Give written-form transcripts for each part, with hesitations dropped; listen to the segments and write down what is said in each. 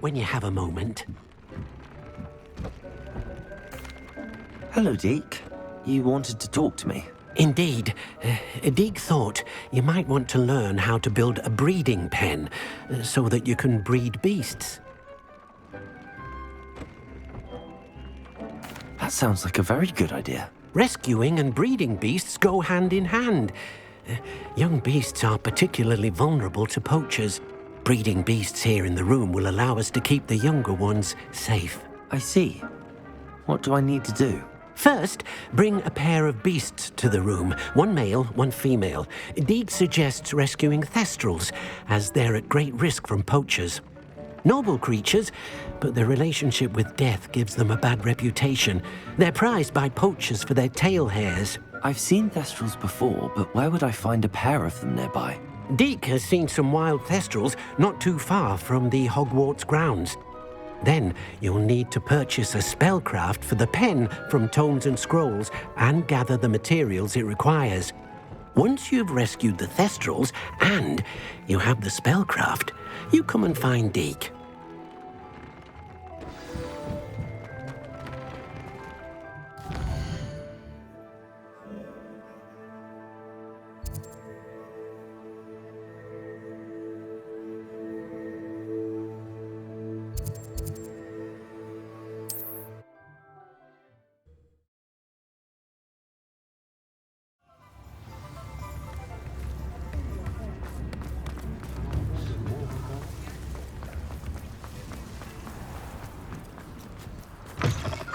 when you have a moment. Hello, Deke. You wanted to talk to me? Indeed. Deek thought you might want to learn how to build a breeding pen so that you can breed beasts. That sounds like a very good idea. Rescuing and breeding beasts go hand in hand. Young beasts are particularly vulnerable to poachers. Breeding beasts here in the room will allow us to keep the younger ones safe. I see. What do I need to do? First, bring a pair of beasts to the room, one male, one female. Deek suggests rescuing thestrals, as they're at great risk from poachers. Noble creatures, but their relationship with death gives them a bad reputation. They're prized by poachers for their tail hairs. I've seen thestrals before, but where would I find a pair of them nearby? Deek has seen some wild thestrals not too far from the Hogwarts grounds. Then you'll need to purchase a spellcraft for the pen from Tomes and Scrolls and gather the materials it requires. Once you've rescued the thestrals and you have the spellcraft, you come and find Deek.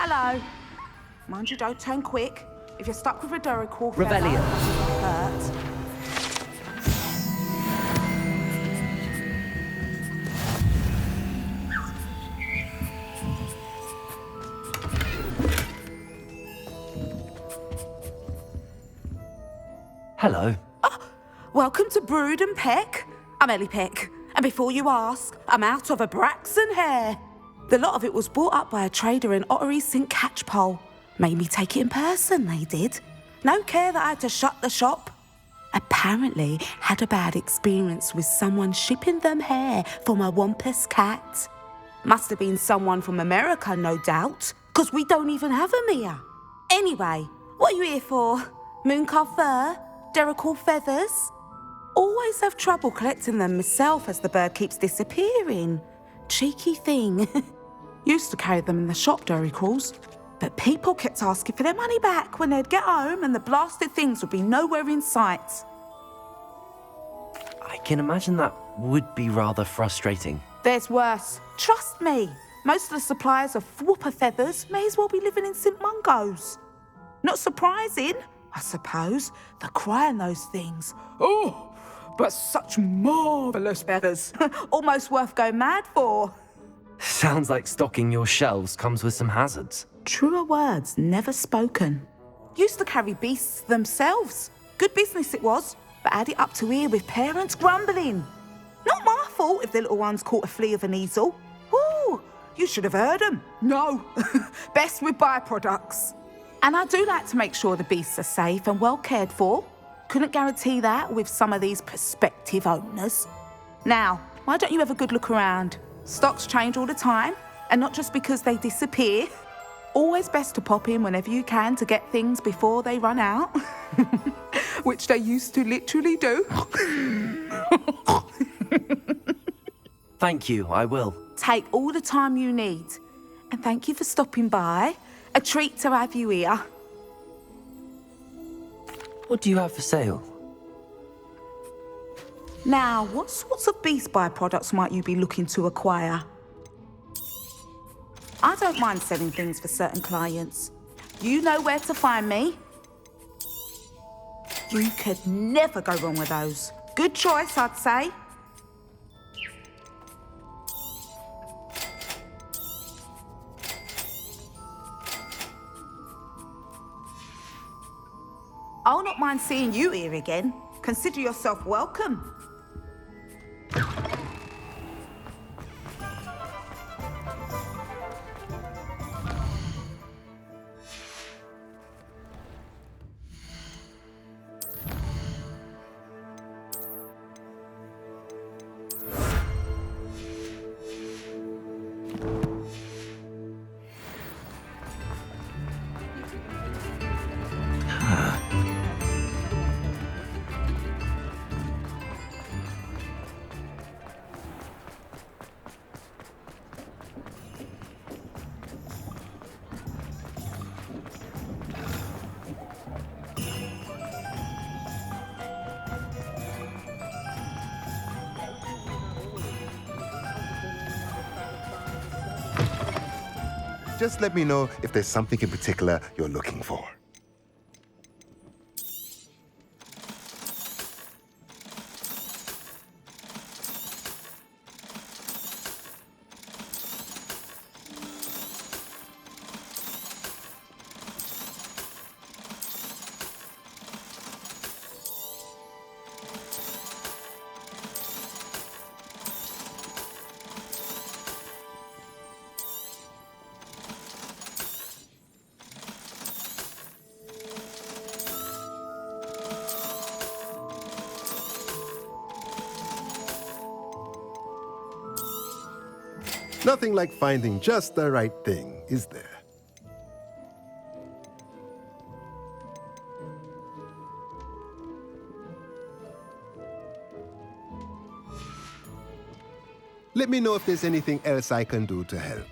Hello. Mind you don't turn quick. If you're stuck with a Duracell feather, Rebellion. hurt. Hello. Welcome to Brood and Peck. I'm Ellie Peck. And before you ask, I'm out of a Braxton hair. The lot of it was bought up by a trader in Ottery St. Catchpole. Made me take it in person, they did. No care that I had to shut the shop. Apparently had a bad experience with someone shipping them hair for my Wampus cat. Must have been someone from America, no doubt, because we don't even have them here. Anyway, what are you here for? Mooncar fur? Duracell feathers? Always have trouble collecting them myself as the bird keeps disappearing. Cheeky thing. Used to carry them in the shop, Duracalls, but people kept asking for their money back when they'd get home and the blasted things would be nowhere in sight. I can imagine that would be rather frustrating. There's worse. Trust me. Most of the suppliers of whooper feathers may as well be living in St. Mungo's. Not surprising, I suppose, the cry in those things. Oh, but such marvellous feathers. Almost worth going mad for. Sounds like stocking your shelves comes with some hazards. Truer words never spoken. Used to carry beasts themselves. Good business it was, but had it up to here with parents grumbling. Not my fault if the little ones caught a flea of an easel. Ooh, you should have heard them. No, best with byproducts. And I do like to make sure the beasts are safe and well cared for. Couldn't guarantee that with some of these prospective owners. Now, why don't you have a good look around? Stocks change all the time, and not just because they disappear. Always best to pop in whenever you can to get things before they run out. Which they used to literally do. Thank you, I will. Take all the time you need. And thank you for stopping by. A treat to have you here. What do you have for sale? Now, what sorts of beast byproducts might you be looking to acquire? I don't mind selling things for certain clients. You know where to find me. You could never go wrong with those. Good choice, I'd say. I'll not mind seeing you here again. Consider yourself welcome. Just let me know if there's something in particular you're looking for. Nothing like finding just the right thing, is there? Let me know if there's anything else I can do to help.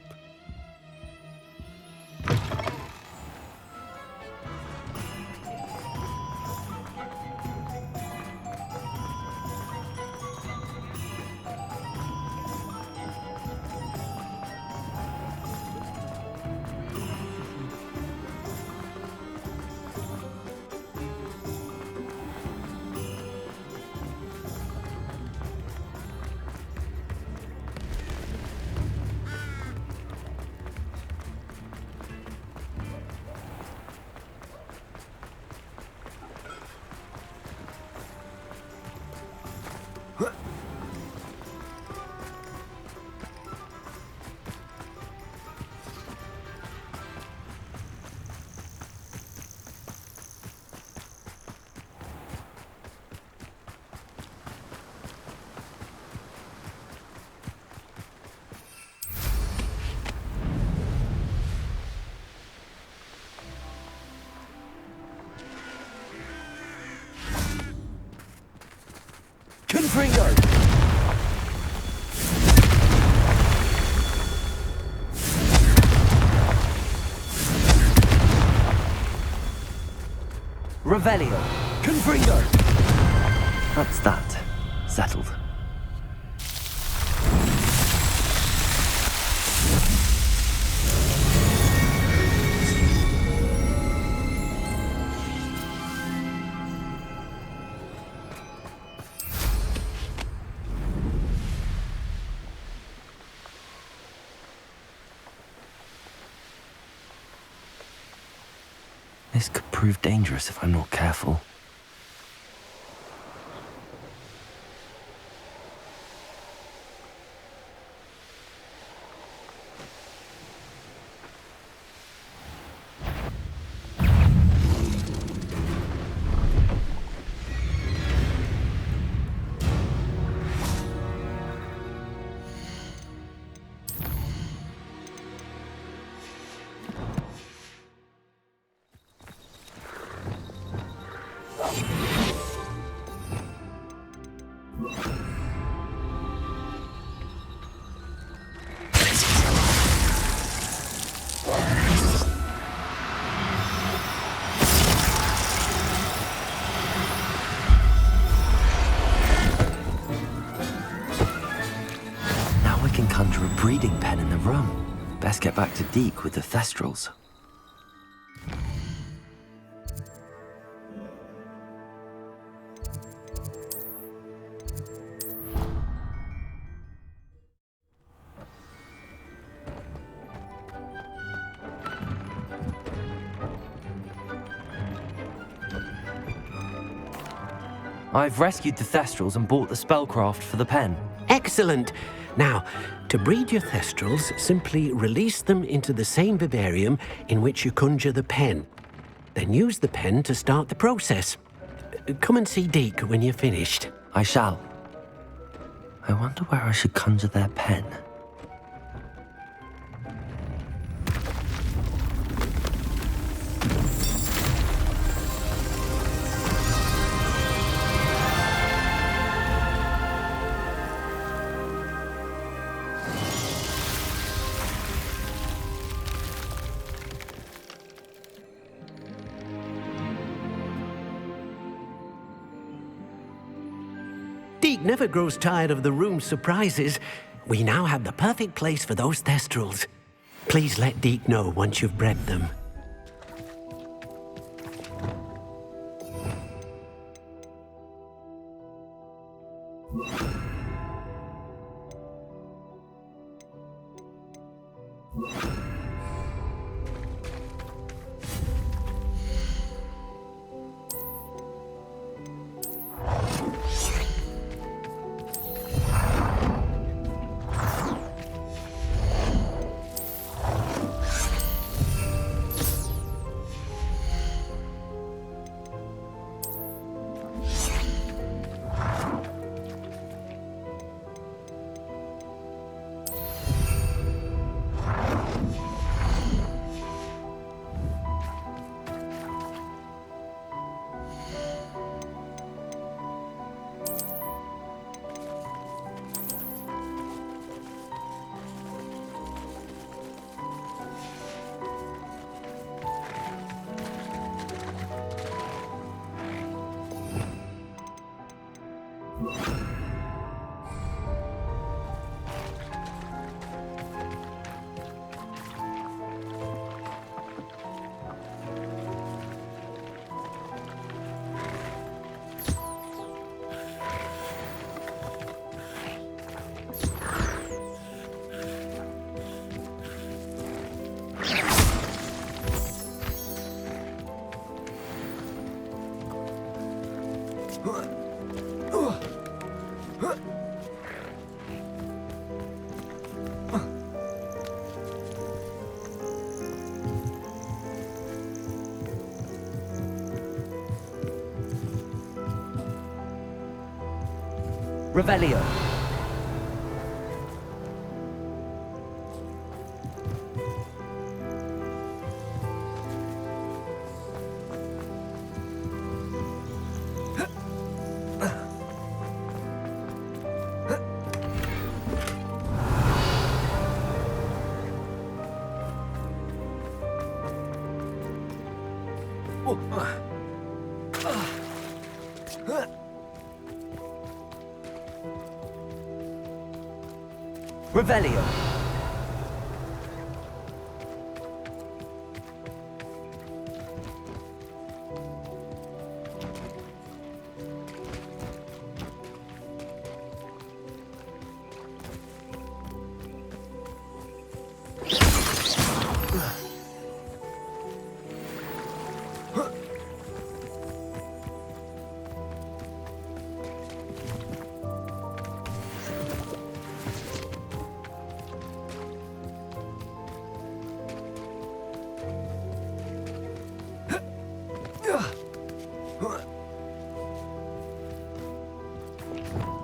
Confringo! Revelio! Confringo! That's that. Settled. This could prove dangerous if I'm not careful. Conjure a breeding pen in the room. Best get back to Deke with the Thestrals. I've rescued the Thestrals and bought the spellcraft for the pen. Excellent. Now, to breed your Thestrals, simply release them into the same vivarium in which you conjure the pen. Then use the pen to start the process. Come and see Deke when you're finished. I shall. I wonder where I should conjure their pen. Deke never grows tired of the room's surprises. We now have the perfect place for those Thestrals. Please let Deke know once you've bred them. Revelio. Revelio.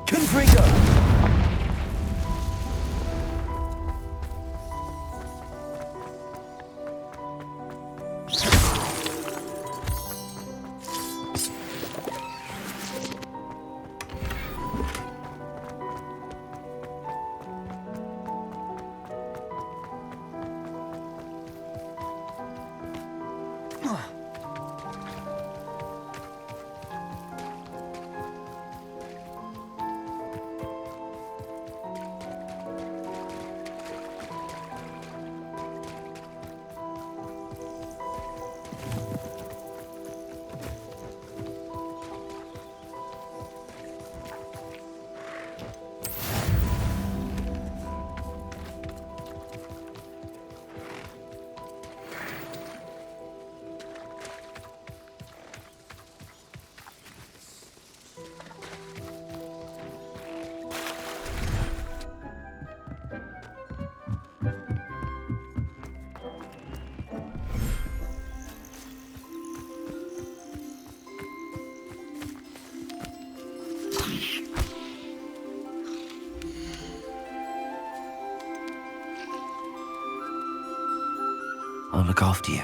Confringo. I'll look after you.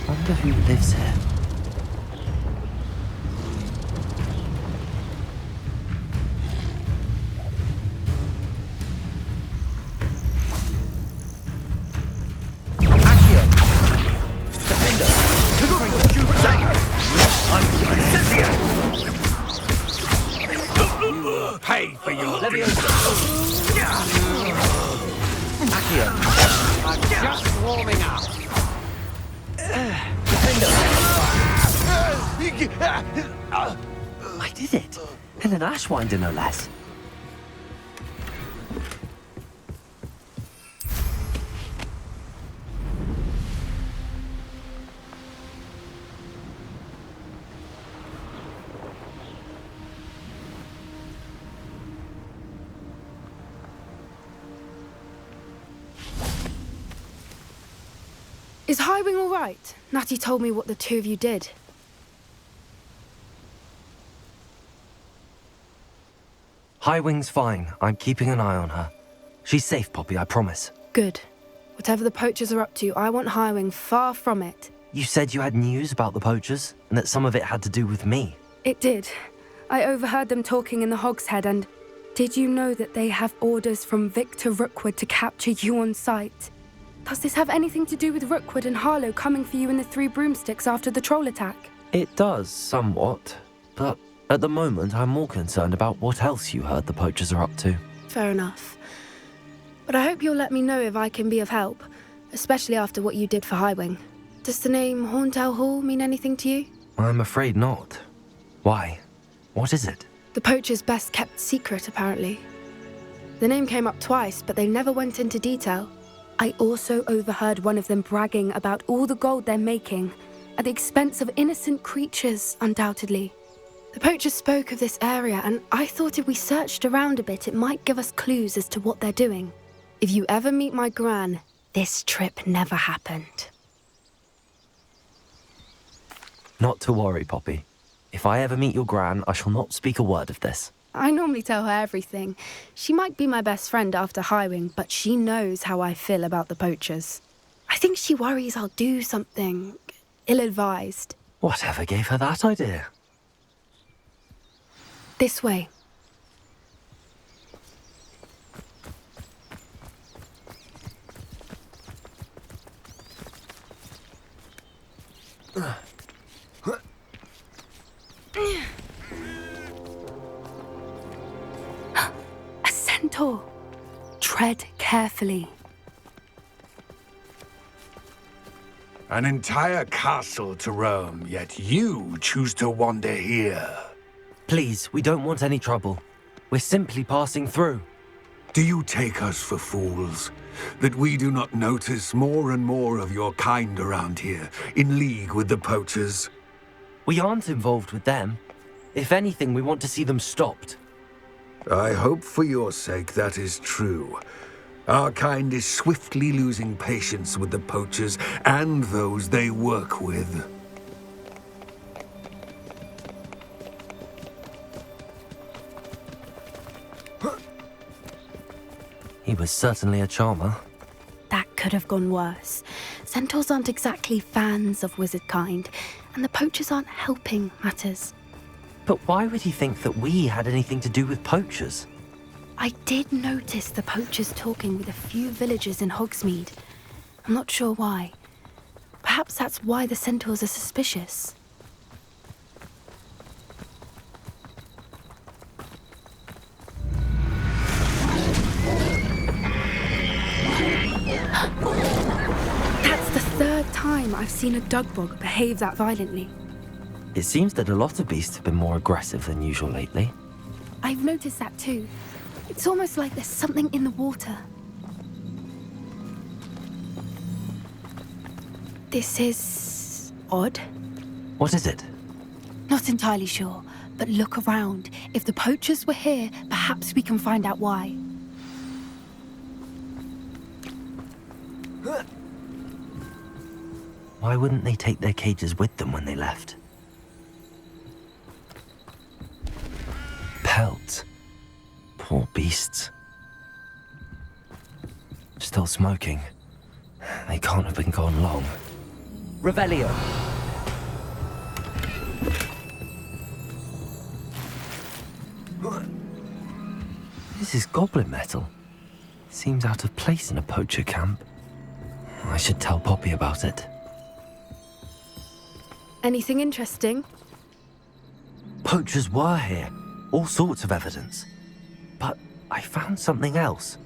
Wonder who lives here. Pay for your I'm just warming up. I did it. And an Ashwinder, no less. Is Highwing all right? Natty told me what the two of you did. Highwing's fine. I'm keeping an eye on her. She's safe, Poppy, I promise. Good. Whatever the poachers are up to, I want Highwing far from it. You said you had news about the poachers, and that some of it had to do with me. It did. I overheard them talking in the Hogshead, and did you know that they have orders from Victor Rookwood to capture you on sight? Does this have anything to do with Rookwood and Harlow coming for you in the Three Broomsticks after the troll attack? It does, somewhat. But at the moment, I'm more concerned about what else you heard the poachers are up to. Fair enough. But I hope you'll let me know if I can be of help, especially after what you did for Highwing. Does the name Horntail Hall mean anything to you? I'm afraid not. Why? What is it? The poachers' best kept secret, apparently. The name came up twice, but they never went into detail. I also overheard one of them bragging about all the gold they're making, at the expense of innocent creatures, undoubtedly. The poachers spoke of this area, and I thought if we searched around a bit, it might give us clues as to what they're doing. If you ever meet my gran, this trip never happened. Not to worry, Poppy. If I ever meet your gran, I shall not speak a word of this. I normally tell her everything. She might be my best friend after Highwing, but she knows how I feel about the poachers. I think she worries I'll do something ill-advised. Whatever gave her that idea? This way. A centaur. Tread carefully. An entire castle to roam, yet you choose to wander here. Please, we don't want any trouble. We're simply passing through. Do you take us for fools? That we do not notice more and more of your kind around here, in league with the poachers? We aren't involved with them. If anything, we want to see them stopped. I hope for your sake that is true. Our kind is swiftly losing patience with the poachers and those they work with. He was certainly a charmer. That could have gone worse. Centaurs aren't exactly fans of wizard kind, and the poachers aren't helping matters. But why would he think that we had anything to do with poachers? I did notice the poachers talking with a few villagers in Hogsmeade. I'm not sure why. Perhaps that's why the centaurs are suspicious. That's the third time I've seen a dugbog behave that violently. It seems that a lot of beasts have been more aggressive than usual lately. I've noticed that too. It's almost like there's something in the water. This is odd. What is it? Not entirely sure, But look around. If the poachers were here, perhaps we can find out why. Why wouldn't they take their cages with them when they left? Pelts. Poor beasts. Still smoking. They can't have been gone long. Revelio. This is goblin metal. Seems out of place in a poacher camp. I should tell Poppy about it. Anything interesting? Poachers were here. All sorts of evidence. But I found something else.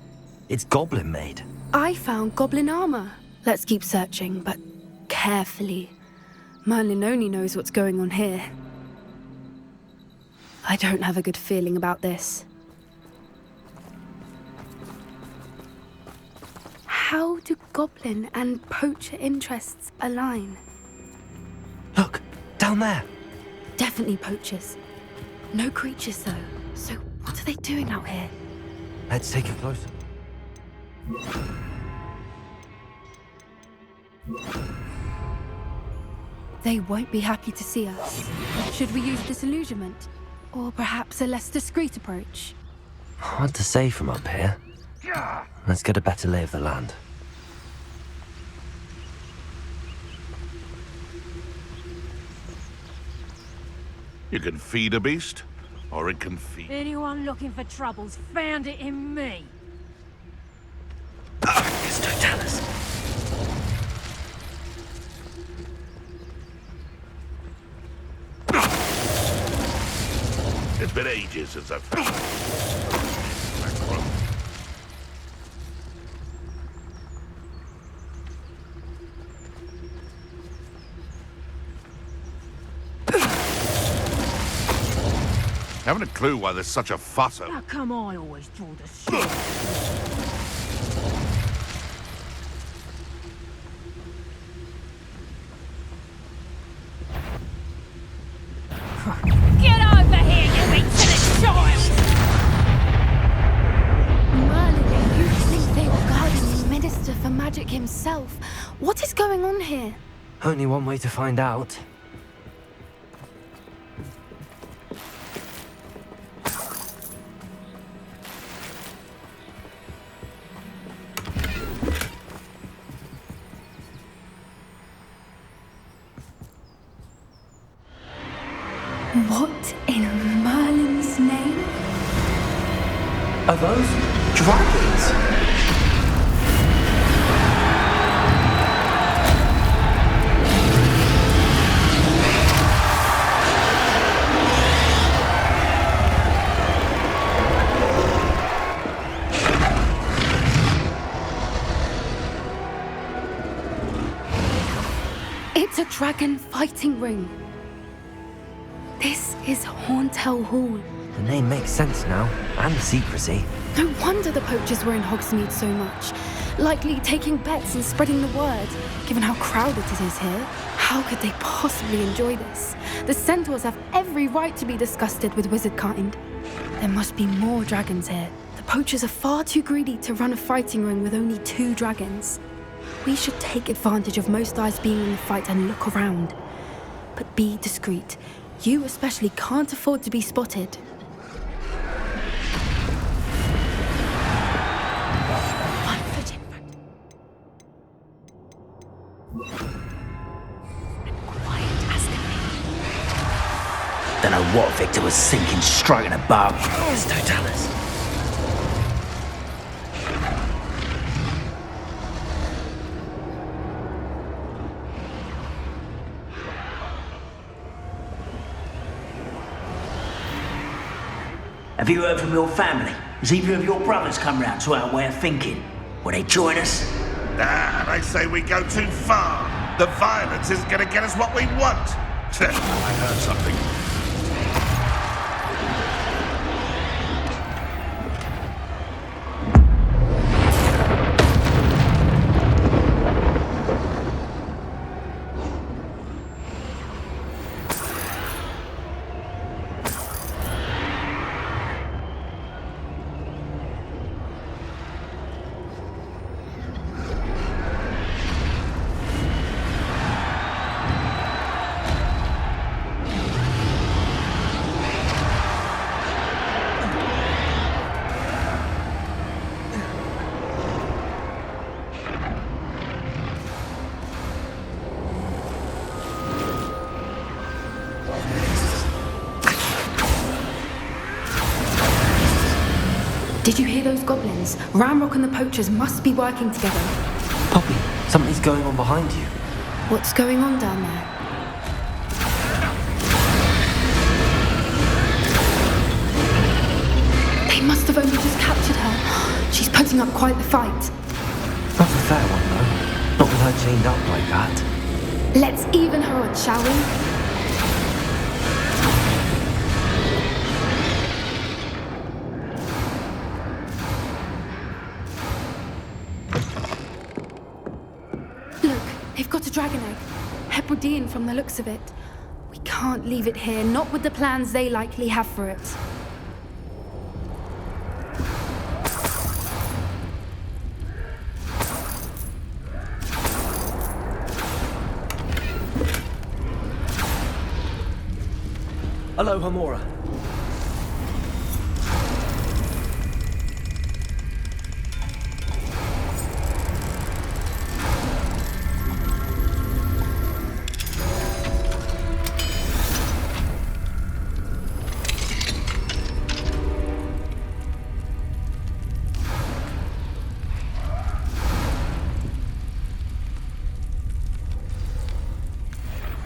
It's goblin made. I found goblin armor. Let's keep searching, but carefully. Merlin only knows what's going on here. I don't have a good feeling about this. How do goblin and poacher interests align? Look, down there. Definitely poachers. No creatures, though. So what are they doing out here? Let's take a closer. They won't be happy to see us. Should we use disillusionment? Or perhaps a less discreet approach? Hard to say from up here. Let's get a better lay of the land. You can feed a beast, or it can feed. Anyone looking for troubles found it in me. It's Totalis. It's been ages since I've found it. Haven't a clue why there's such a fuss over. How come I always draw the short? Get over here, you insolent child! Merlin, you think they were guarding the Minister for Magic himself? What is going on here? Only one way to find out. What in Merlin's name? Are those dragons? It's a dragon fighting ring. This is Hauntel Hall. The name makes sense now, and the secrecy. No wonder the poachers were in Hogsmeade so much. Likely taking bets and spreading the word, given how crowded it is here. How could they possibly enjoy this? The centaurs have every right to be disgusted with wizard kind. There must be more dragons here. The poachers are far too greedy to run a fighting ring with only 2 dragons. We should take advantage of most eyes being in the fight and look around. But be discreet. You especially can't afford to be spotted. One foot in front. And quiet as can be. Don't know what Victor was thinking, striking a barb. It's Totalis. Have you heard from your family? Has either of your brothers come round to our way of thinking? Will they join us? Nah, they say we go too far. The violence isn't gonna get us what we want. I heard something. Did you hear those goblins? Ramrock and the poachers must be working together. Poppy, something's going on behind you. What's going on down there? They must have only just captured her. She's putting up quite the fight. Not a fair one, though. Not with her chained up like that. Let's even her odds, shall we? Look, they've got a dragon egg. Hebridean from the looks of it. We can't leave it here, not with the plans they likely have for it. Hello, Hamora.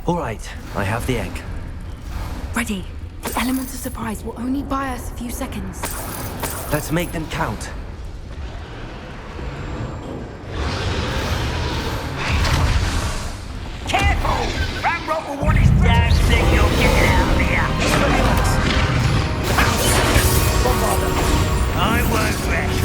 All right, I have the egg. Ready. The elements of surprise will only buy us a few seconds. Let's make them count. Careful! Ramrock will want his damn signal getting out of here. I won't rest.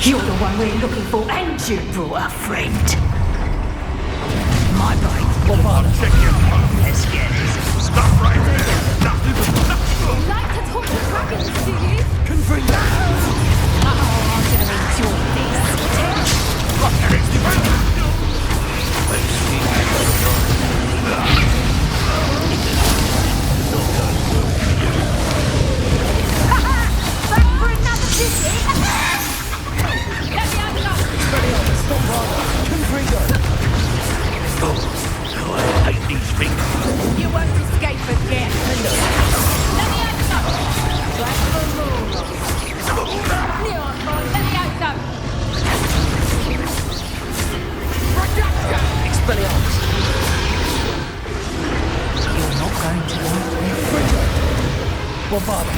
You're the one we're looking for, and you brought a friend. My brain. Check your phone. Let's get it. Stop right there. You like to talk to dragons, do you? I'm gonna enjoy this. Back for another visit. Let me have enough. I hate these things. You won't escape again. Let me have some. Back for more. Leon, let me have some. Expelliarmus. You're not going to like me. Bombarda.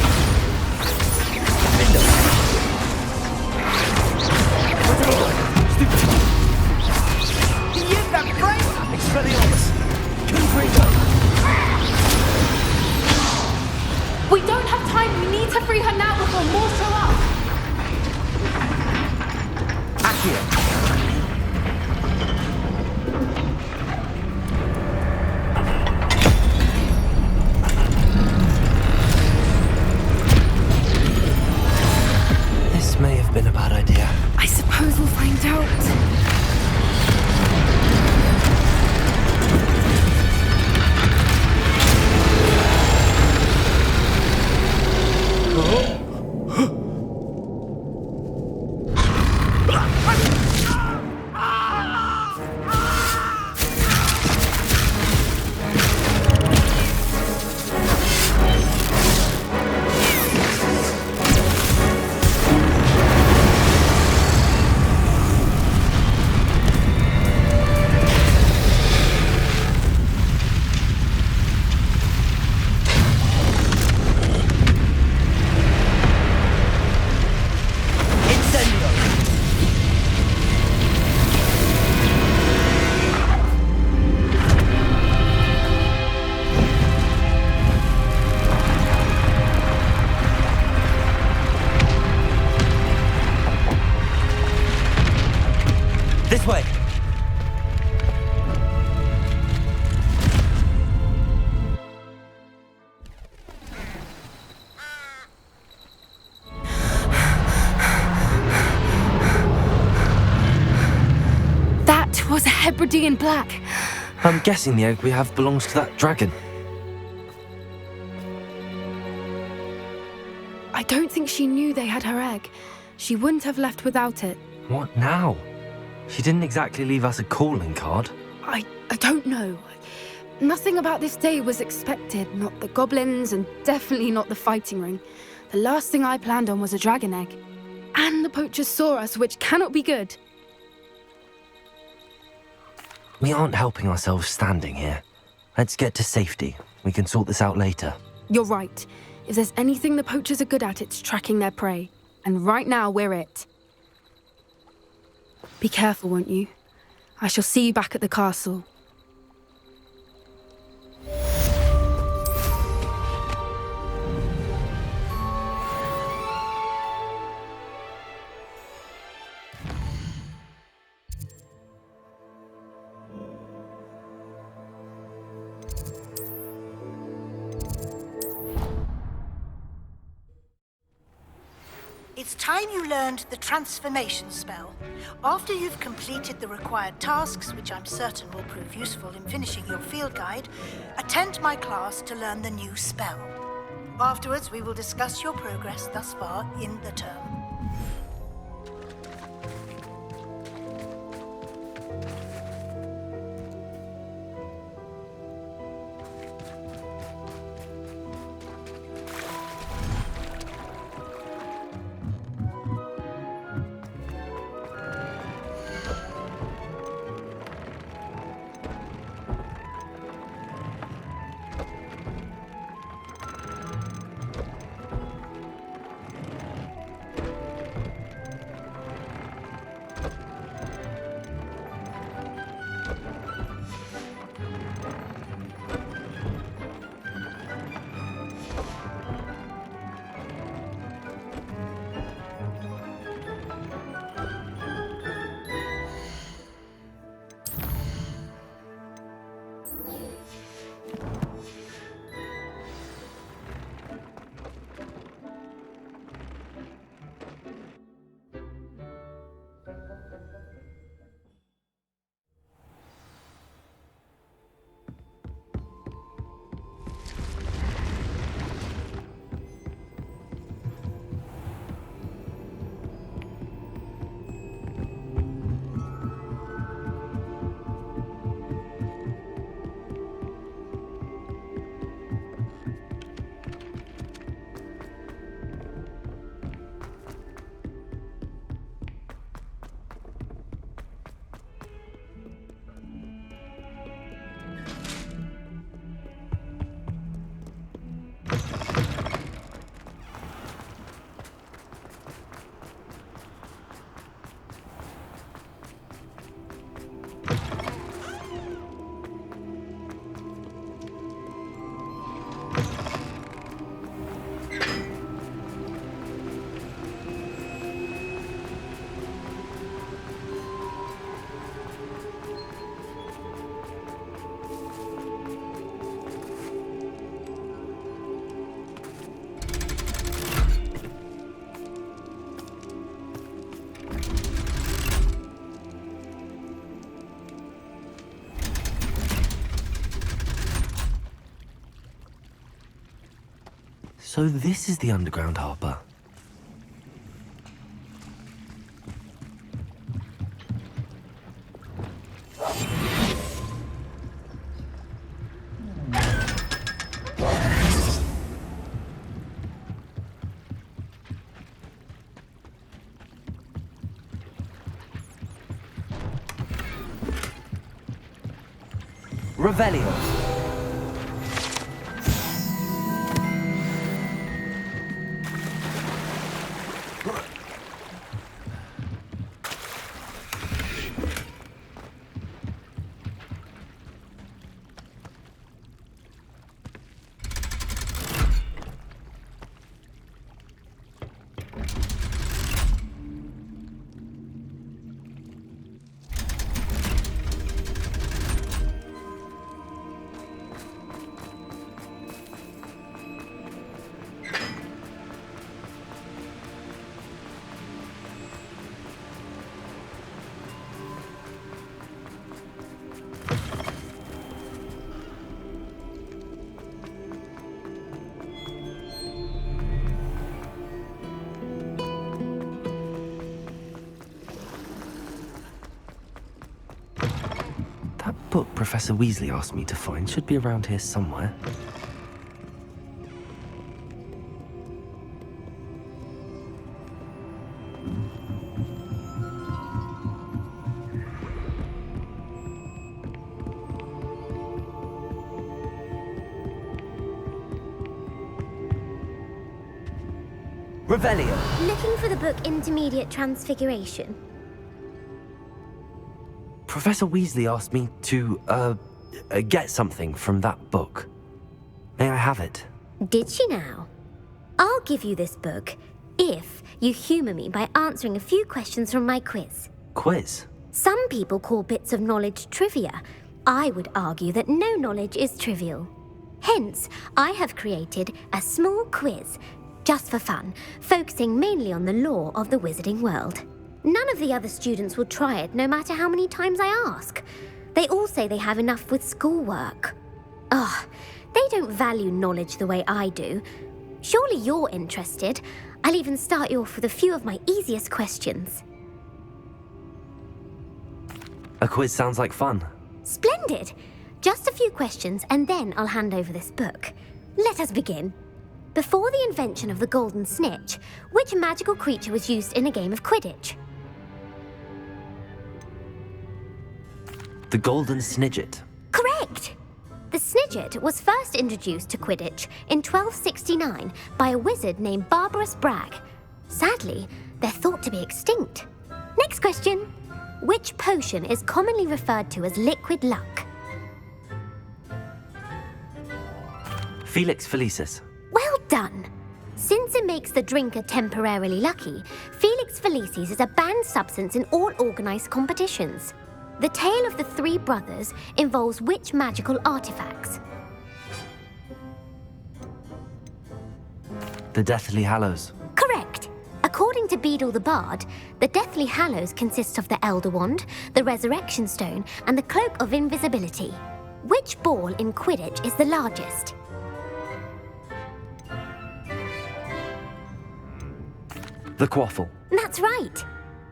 We don't have time. We need to free her now before more show up. This may have been a bad idea. I suppose we'll find out. This way. That was a Hebridean black. I'm guessing the egg we have belongs to that dragon. I don't think she knew they had her egg. She wouldn't have left without it. What now? She didn't exactly leave us a calling card. I don't know. Nothing about this day was expected. Not the goblins, and definitely not the fighting ring. The last thing I planned on was a dragon egg. And the poachers saw us, which cannot be good. We aren't helping ourselves standing here. Let's get to safety. We can sort this out later. You're right. If there's anything the poachers are good at, it's tracking their prey. And right now, we're it. Be careful, won't you? I shall see you back at the castle. It's time you learned the transformation spell. After you've completed the required tasks, which I'm certain will prove useful in finishing your field guide, attend my class to learn the new spell. Afterwards, we will discuss your progress thus far in the term. So this is the underground harbour. Revelio. book Professor Weasley asked me to find should be around here somewhere. Revelio. Looking for the book Intermediate Transfiguration? Professor Weasley asked me to, get something from that book. May I have it? Did she now? I'll give you this book if you humour me by answering a few questions from my quiz. Quiz? Some people call bits of knowledge trivia. I would argue that no knowledge is trivial. Hence, I have created a small quiz, just for fun, focusing mainly on the lore of the wizarding world. None of the other students will try it, no matter how many times I ask. They all say they have enough with schoolwork. Ugh, they don't value knowledge the way I do. Surely you're interested. I'll even start you off with a few of my easiest questions. A quiz sounds like fun. Splendid! Just a few questions and then I'll hand over this book. Let us begin. Before the invention of the golden snitch, which magical creature was used in a game of Quidditch? The golden snidget. Correct! The snidget was first introduced to Quidditch in 1269 by a wizard named Barbarous Bragg. Sadly, they're thought to be extinct. Next question. Which potion is commonly referred to as liquid luck? Felix Felicis. Well done! Since it makes the drinker temporarily lucky, Felix Felicis is a banned substance in all organised competitions. The tale of the three brothers involves which magical artifacts? The Deathly Hallows. Correct! According to Beedle the Bard, the Deathly Hallows consists of the Elder Wand, the Resurrection Stone, and the Cloak of Invisibility. Which ball in Quidditch is the largest? The Quaffle. That's right!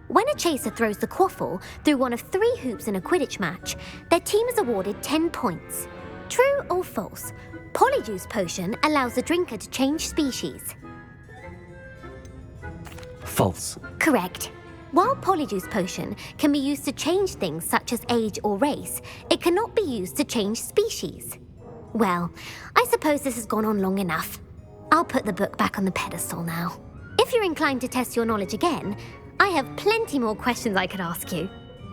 When a chaser throws the quaffle through one of 3 hoops in a Quidditch match, their team is awarded 10 points. True or false? Polyjuice potion allows the drinker to change species. False. Correct. While Polyjuice potion can be used to change things such as age or race, it cannot be used to change species. Well, I suppose this has gone on long enough. I'll put the book back on the pedestal now. If you're inclined to test your knowledge again, I have plenty more questions I could ask you.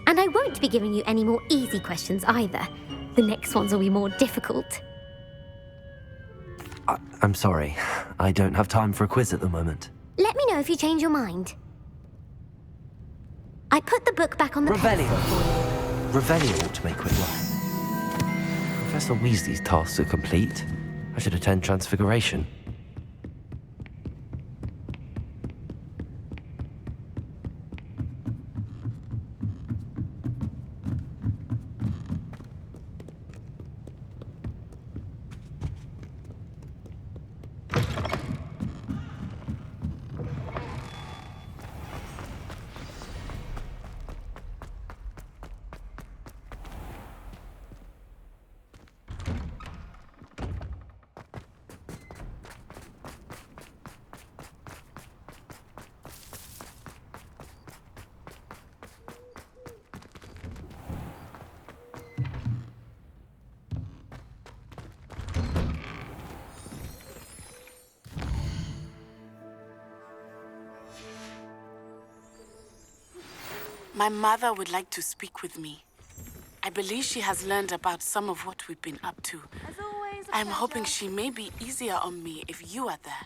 And I won't be giving you any more easy questions either. The next ones will be more difficult. I'm sorry. I don't have time for a quiz at the moment. Let me know if you change your mind. I put the book back on the Revelio. pedestal. Revelio ought to make quick work. Professor Weasley's tasks are complete. I should attend Transfiguration. My mother would like to speak with me. I believe she has learned about some of what we've been up to. As always, I'm hoping she may be easier on me if you are there.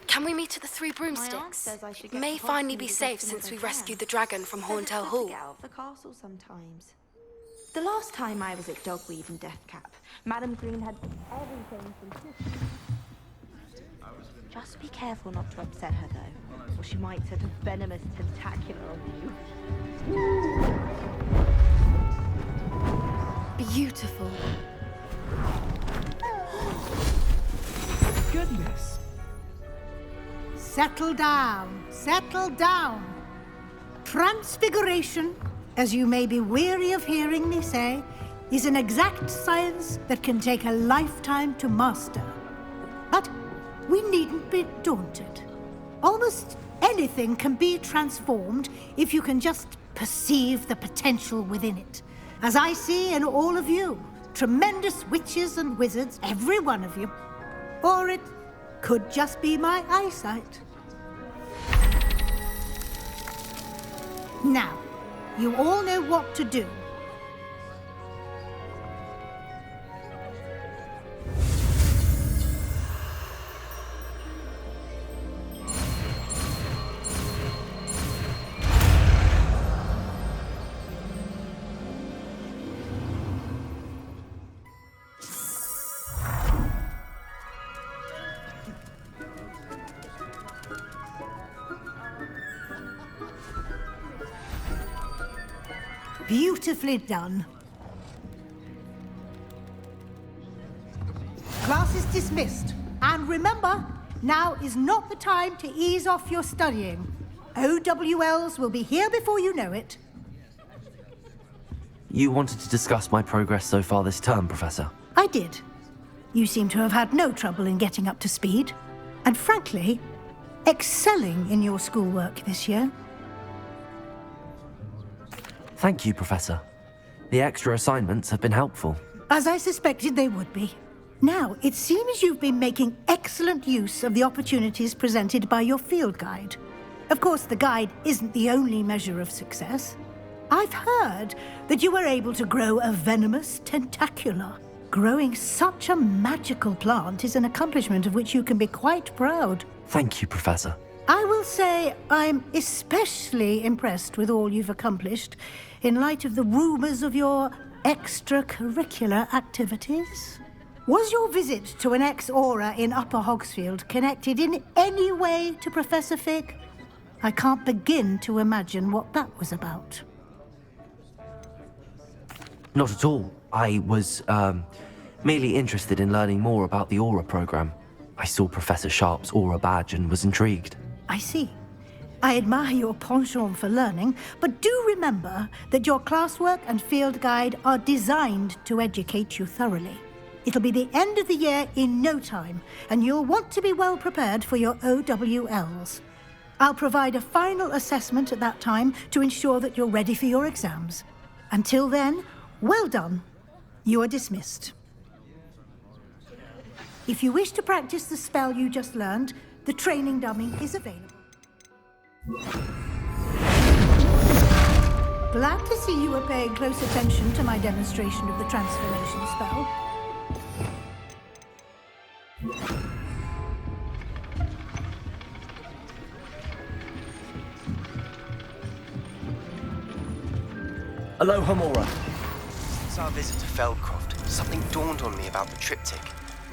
Can we meet at the Three Broomsticks? It may finally be safe since we rescued the dragon from Horntail Hall. Get out of the castle sometimes. The last time I was at Dogweed and Deathcap, Madam Green had everything from... Just be careful not to upset her, though, or she might set a venomous tentacular on you. Beautiful. Goodness. Settle down. Settle down. Transfiguration as you may be weary of hearing me say, is an exact science that can take a lifetime to master. But we needn't be daunted. Almost anything can be transformed if you can just perceive the potential within it. As I see in all of you, tremendous witches and wizards, every one of you. Or it could just be my eyesight. Now, you all know what to do. Beautifully done. Class is dismissed. And remember, now is not the time to ease off your studying. OWLs will be here before you know it. You wanted to discuss my progress so far this term, Professor? I did. You seem to have had no trouble in getting up to speed. And frankly, excelling in your schoolwork this year. Thank you, Professor. The extra assignments have been helpful. As I suspected they would be. Now, it seems you've been making excellent use of the opportunities presented by your field guide. Of course, the guide isn't the only measure of success. I've heard that you were able to grow a venomous tentacula. Growing such a magical plant is an accomplishment of which you can be quite proud. Thank you, Professor. I will say I'm especially impressed with all you've accomplished in light of the rumors of your extracurricular activities. Was your visit to an ex-aura in Upper Hogsfield connected in any way to Professor Fig? I can't begin to imagine what that was about. Not at all. I was, merely interested in learning more about the Aura program. I saw Professor Sharp's Aura badge and was intrigued. I see. I admire your penchant for learning, but do remember that your classwork and field guide are designed to educate you thoroughly. It'll be the end of the year in no time, and you'll want to be well prepared for your OWLs. I'll provide a final assessment at that time to ensure that you're ready for your exams. Until then, well done. You are dismissed. If you wish to practice the spell you just learned, the training dummy is available. Glad to see you were paying close attention to my demonstration of the transformation spell. Aloha, Mora. Since our visit to Feldcroft, something dawned on me about the triptych.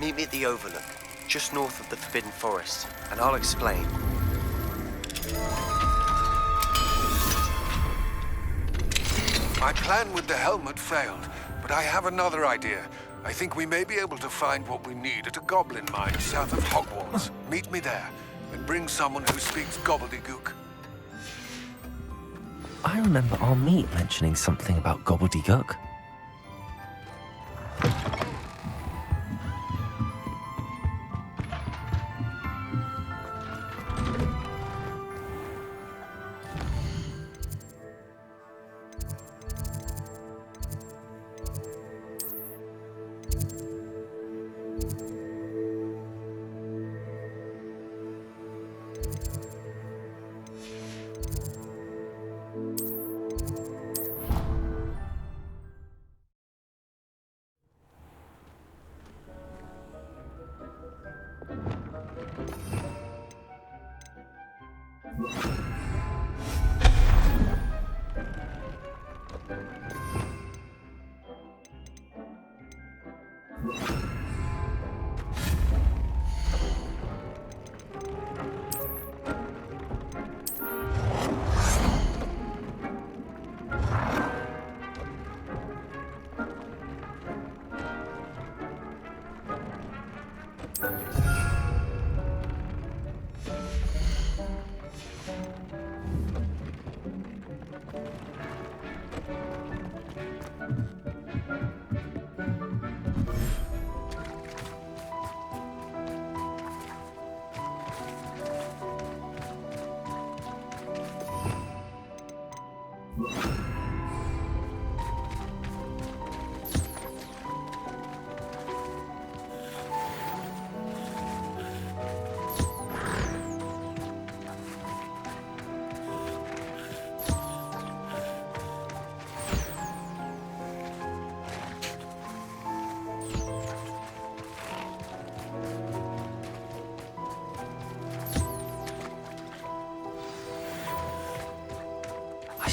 Meet me at the Overlook, just north of the Forbidden Forest, and I'll explain. My plan with the helmet failed, but I have another idea. I think we may be able to find what we need at a goblin mine south of Hogwarts. Meet me there, and bring someone who speaks gobbledygook. I remember our meet mentioning something about gobbledygook.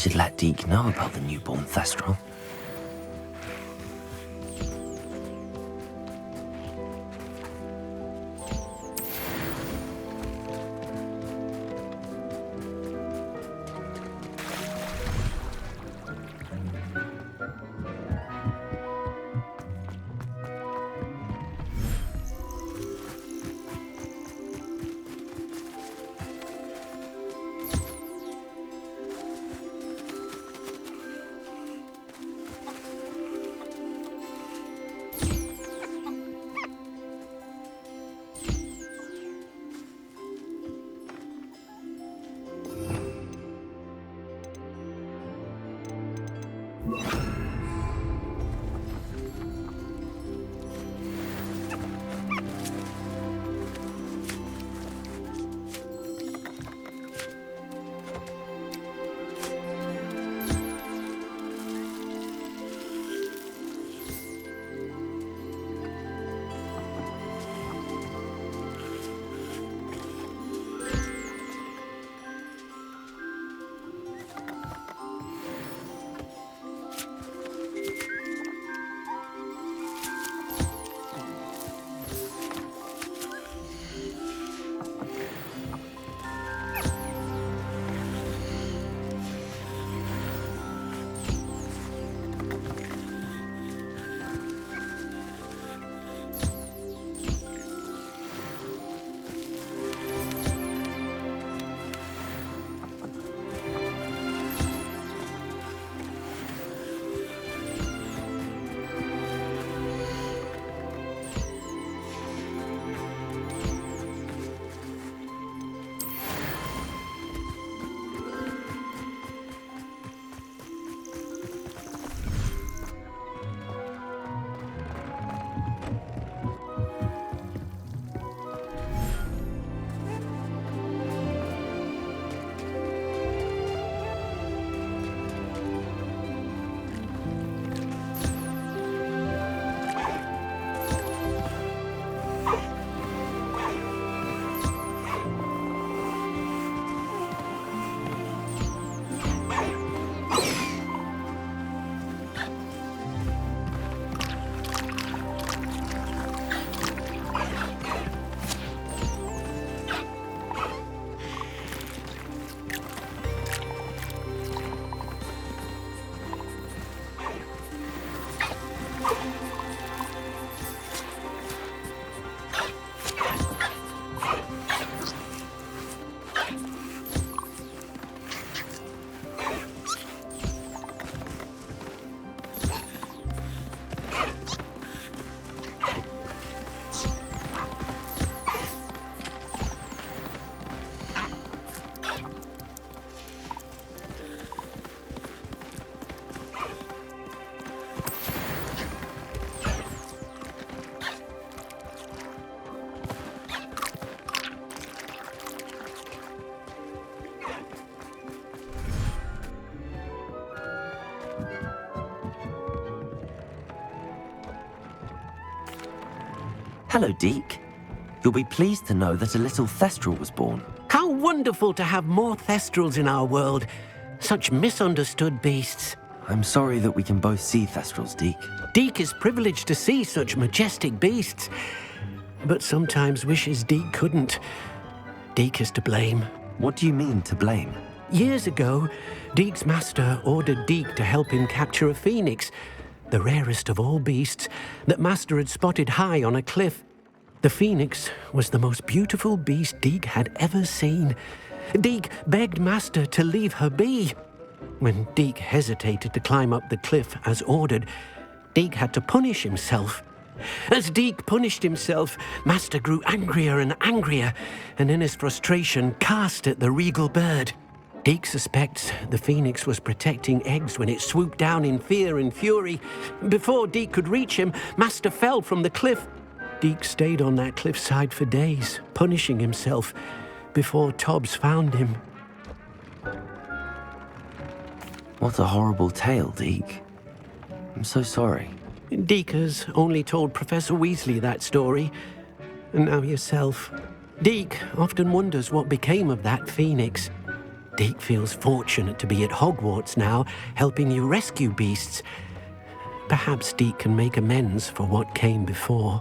should let Deke know about the newborn Thestral. Hello, Deke. You'll be pleased to know that a little Thestral was born. How wonderful to have more Thestrals in our world. Such misunderstood beasts. I'm sorry that we can both see Thestrals, Deke. Deke is privileged to see such majestic beasts, but sometimes wishes Deke couldn't. Deke is to blame. What do you mean, to blame? Years ago, Deke's master ordered Deke to help him capture a phoenix, the rarest of all beasts, that master had spotted high on a cliff. The phoenix was the most beautiful beast Deke had ever seen. Deke begged master to leave her be. When Deke hesitated to climb up the cliff as ordered, Deke had to punish himself. As Deke punished himself, master grew angrier and angrier, and in his frustration cast at the regal bird. Deke suspects the phoenix was protecting eggs when it swooped down in fear and fury. Before Deke could reach him, master fell from the cliff. Deke stayed on that cliffside for days, punishing himself, before Tobbs found him. What a horrible tale, Deke. I'm so sorry. Deke has only told Professor Weasley that story, and now yourself. Deke often wonders what became of that phoenix. Deke feels fortunate to be at Hogwarts now, helping you rescue beasts. Perhaps Deke can make amends for what came before.